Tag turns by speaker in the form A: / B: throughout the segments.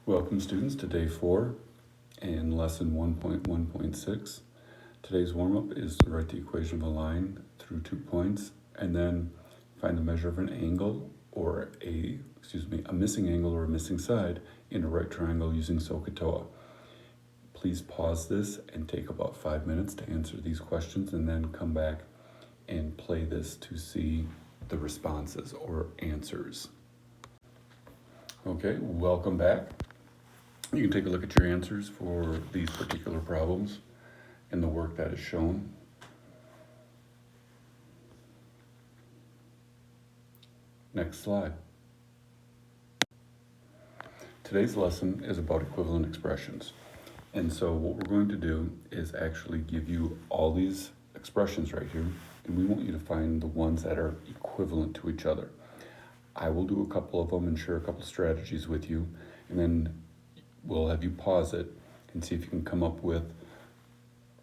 A: Welcome students to day 4 in lesson 1.1.6. Today's warm-up is to write the equation of a line through 2 points and then find the measure of an angle or a missing angle or a missing side in a right triangle using SOHCAHTOA. Please pause this and take about 5 minutes to answer these questions and then come back and play this to see the responses or answers. Okay, welcome back. You can take a look at your answers for these particular problems in the work that is shown. Next slide. Today's lesson is about equivalent expressions. And so what we're going to do is actually give you all these expressions right here, and we want you to find the ones that are equivalent to each other. I will do a couple of them and share a couple of strategies with you, and then we'll have you pause it and see if you can come up with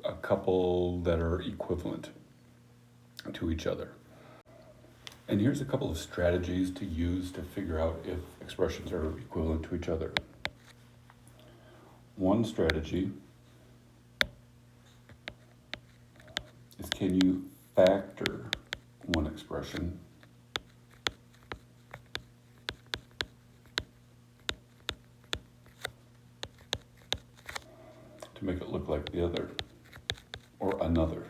A: a couple that are equivalent to each other. And here's a couple of strategies to use to figure out if expressions are equivalent to each other. One strategy is, can you factor one expression to make it look like the other or another?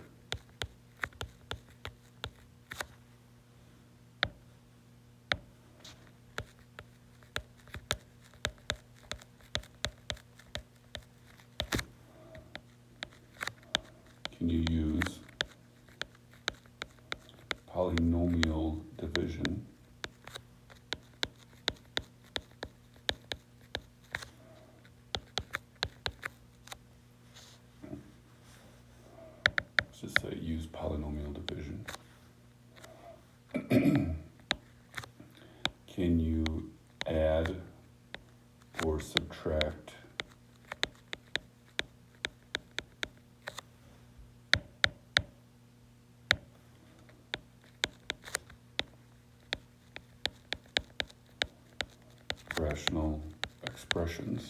A: Can you use polynomial division just say use polynomial division? Can you add or subtract rational expressions?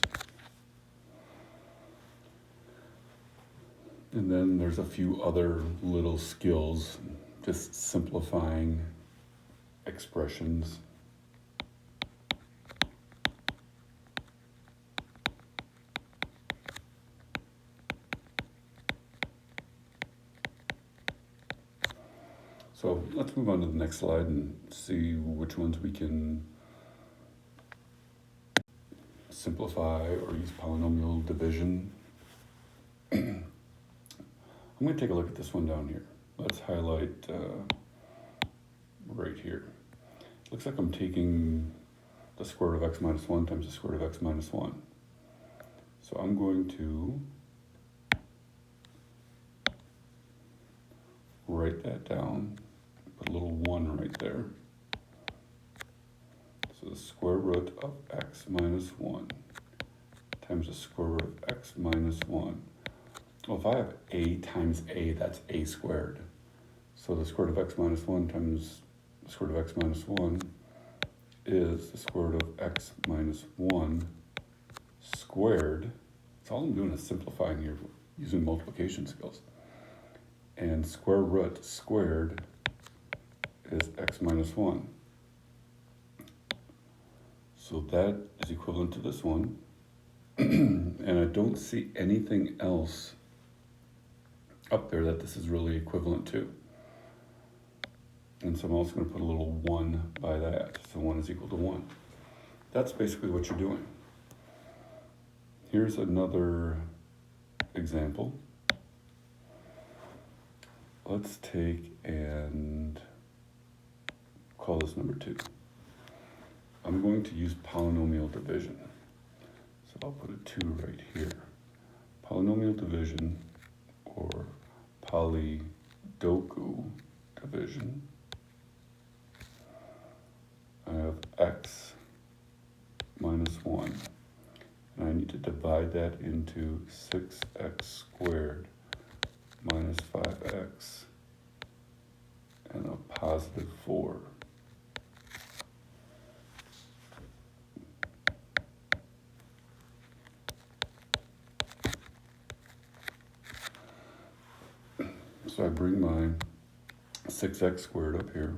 A: And then there's a few other little skills, just simplifying expressions. So let's move on to the next slide and see which ones we can simplify or use polynomial division. I'm going to take a look at this one down here. Let's highlight right here. Looks like I'm taking the square root of x minus 1 times the square root of x minus 1. So I'm going to write that down, put a little 1 right there. So the square root of x minus 1 times the square root of x minus 1. Well, if I have a times a, that's a squared. So the square root of x minus 1 times the square root of x minus 1 is the square root of x minus 1 squared. So all I'm doing is simplifying here using multiplication skills. And square root squared is x minus 1. So that is equivalent to this one. And I don't see anything else up there that this is really equivalent to. And so I'm also going to put a little 1 by that. So 1 is equal to 1. That's basically what you're doing. Here's another example. Let's take and call this number 2. I'm going to use polynomial division. So I'll put a 2 right here. Polynomial division, or polydoku division. I have x minus 1. And I need to divide that into 6x squared minus 5x and a positive 4. So I bring my 6x squared up here.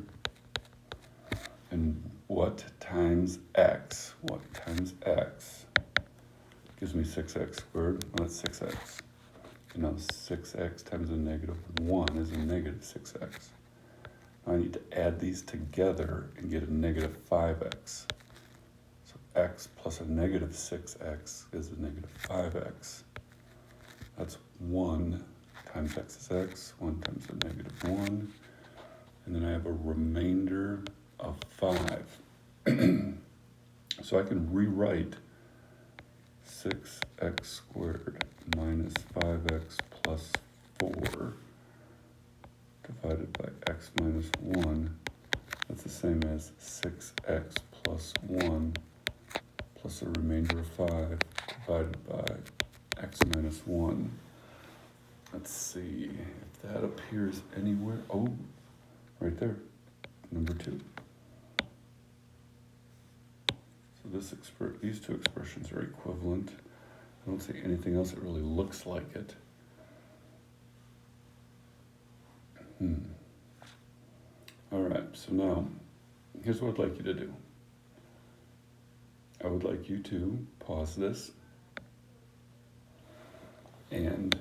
A: And what times x? What times x? Gives me 6x squared. Well, that's 6x. And now 6x times a negative 1 is a negative 6x. Now I need to add these together and get a negative 5x. So x plus a negative 6x is a negative 5x. That's 1 times x is x, 1 times a negative 1. And then I have a remainder of 5. So I can rewrite 6x squared minus 5x plus 4 divided by x minus 1. That's the same as 6x plus 1 plus a remainder of 5 divided by x minus 1. Let's see if that appears anywhere. Oh, right there, number 2. So these two expressions are equivalent. I don't see anything else that really looks like it. All right, so now, here's what I'd like you to do. I would like you to pause this and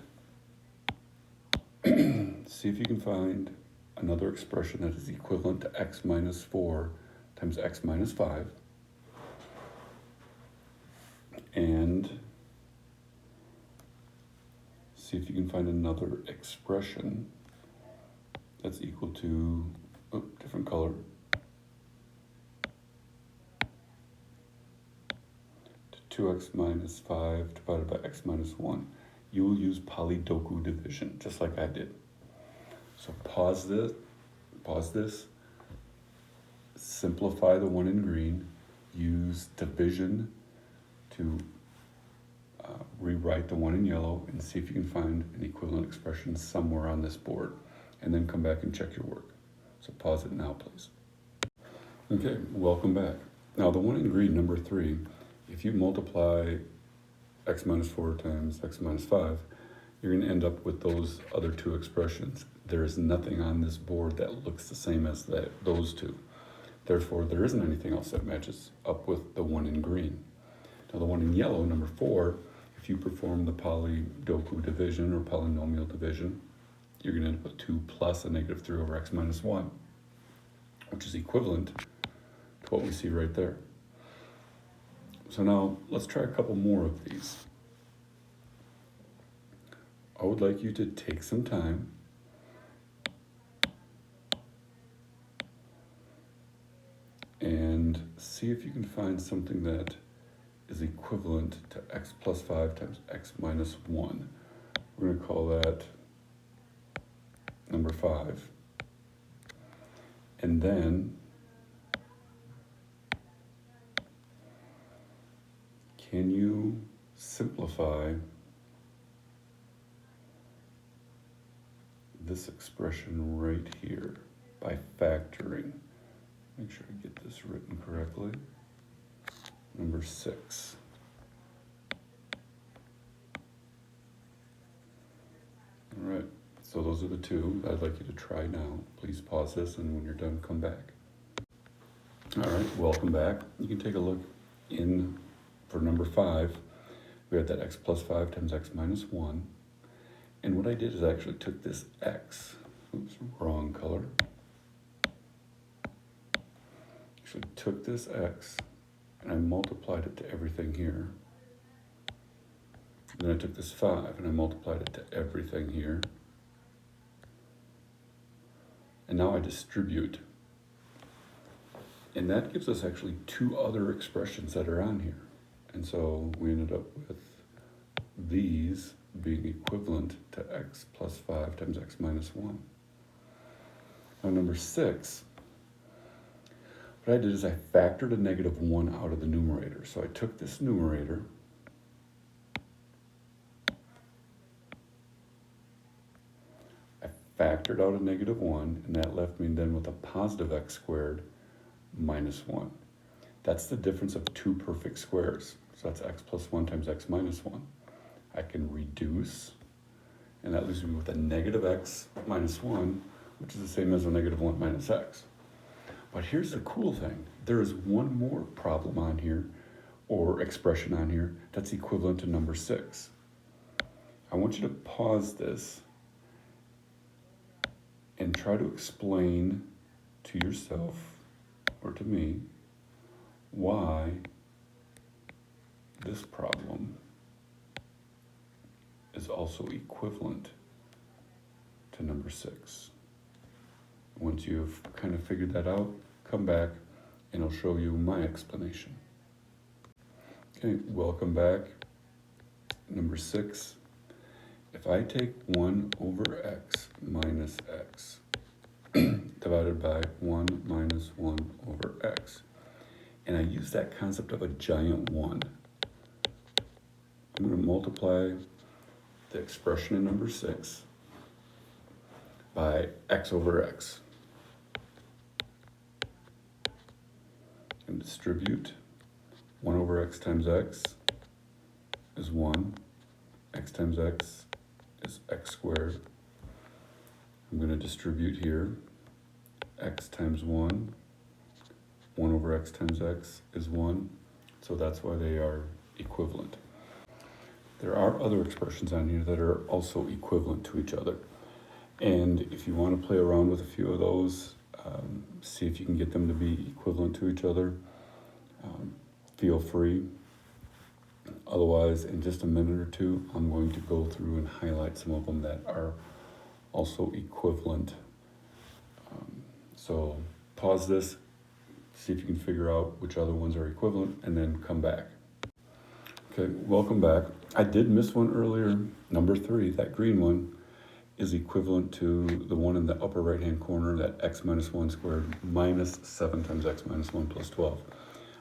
A: see if you can find another expression that is equivalent to x minus 4 times x minus 5. And see if you can find another expression that's equal to, different color, to 2x minus 5 divided by x minus 1. You will use Polydoku division, just like I did. So pause this, simplify the one in green, use division to rewrite the one in yellow, and see if you can find an equivalent expression somewhere on this board, and then come back and check your work. So pause it now, please. Okay, welcome back. Now the one in green, number 3, if you multiply x minus 4 times x minus 5, you're going to end up with those other two expressions. There is nothing on this board that looks the same as those two. Therefore, there isn't anything else that matches up with the one in green. Now the one in yellow, number 4, if you perform the Polydoku division or polynomial division, you're going to end up with 2 plus a negative 3 over x minus 1, which is equivalent to what we see right there. So now let's try a couple more of these. I would like you to take some time and see if you can find something that is equivalent to x plus 5 times x minus 1. We're going to call that number 5. And then can you simplify this expression right here by factoring? Make sure I get this written correctly. Number 6. All right, so those are the two I'd like you to try now. Please pause this, and when you're done, come back. All right, welcome back. You can take a look in for number 5. We had that x plus 5 times x minus 1. And what I did is I actually took this x, oops, wrong color. Actually took this x and I multiplied it to everything here. Then I took this 5 and I multiplied it to everything here. And now I distribute. And that gives us actually 2 other expressions that are on here. And so we ended up with these being equivalent to x plus 5 times x minus 1. Now number 6, what I did is I factored a negative 1 out of the numerator. So I took this numerator, I factored out a negative 1, and that left me then with a positive x squared minus 1. That's the difference of 2 perfect squares. So that's x plus 1 times x minus 1. I can reduce, And that leaves me with a negative x minus 1, which is the same as a negative 1 minus x. But here's the cool thing. There is one more problem on here, or expression on here, that's equivalent to number 6. I want you to pause this and try to explain to yourself or to me why this problem is also equivalent to number 6. Once you've kind of figured that out, come back and I'll show you my explanation. Okay, welcome back. Number 6. If I take 1 over x minus x divided by 1 minus 1 over x, and I use that concept of a giant 1, I'm going to multiply the expression in number 6 by x over x and distribute 1 over x times x is 1, x times x is x squared. I'm going to distribute here x times 1 over x times x is 1, so that's why they are equivalent. There are other expressions on here that are also equivalent to each other. And if you want to play around with a few of those, see if you can get them to be equivalent to each other, feel free. Otherwise, in just a minute or two, I'm going to go through and highlight some of them that are also equivalent. So pause this, see if you can figure out which other ones are equivalent, and then come back. Okay, welcome back. I did miss one earlier. Number 3, that green one, is equivalent to the one in the upper right-hand corner, that x minus 1 squared minus 7 times x minus 1 plus 12.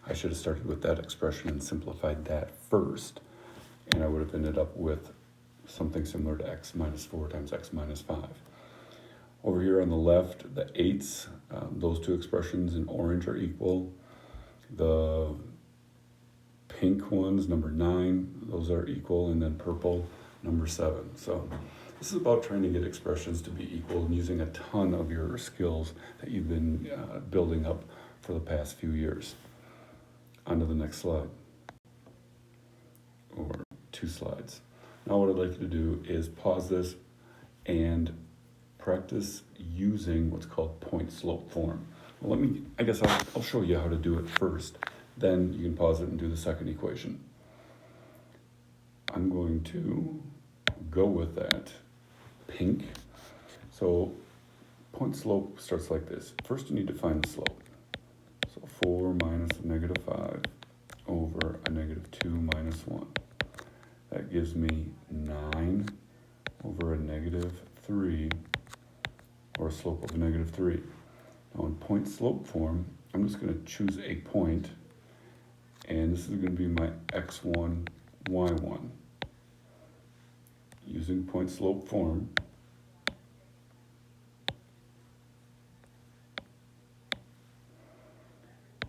A: I should have started with that expression and simplified that first, and I would have ended up with something similar to x minus 4 times x minus 5. Over here on the left, the 8s, those two expressions in orange are equal. The pink ones, number 9, those are equal, and then purple, number 7. So this is about trying to get expressions to be equal and using a ton of your skills that you've been building up for the past few years. On to the next slide, or 2 slides. Now what I'd like you to do is pause this and practice using what's called point-slope form. Well, I'll show you how to do it first. Then you can pause it and do the second equation. I'm going to go with that pink. So point slope starts like this. First you need to find the slope. So 4 minus a negative 5 over a negative 2 minus 1. That gives me 9 over a negative 3, or a slope of a negative 3. Now in point slope form, I'm just going to choose a point, and this is going to be my x1, y1. Using point slope form,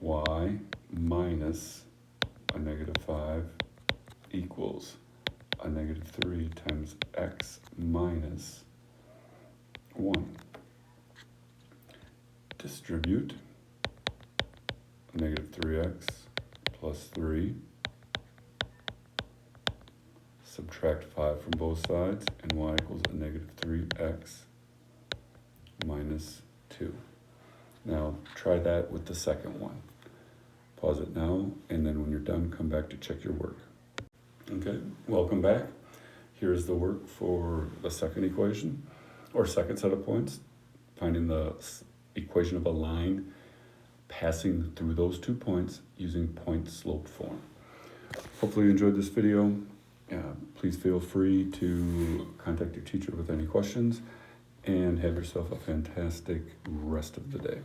A: y minus a negative 5 equals a negative 3 times x minus 1. Distribute negative 3x plus 3. Subtract 5 from both sides, and y equals a negative 3x minus 2. Now try that with the second one. Pause it now, and then when you're done, come back to check your work. Okay, welcome back. Here's the work for the second equation, or second set of points. Finding the equation of a line passing through those 2 points using point slope form. Hopefully you enjoyed this video. Please feel free to contact your teacher with any questions, and have yourself a fantastic rest of the day.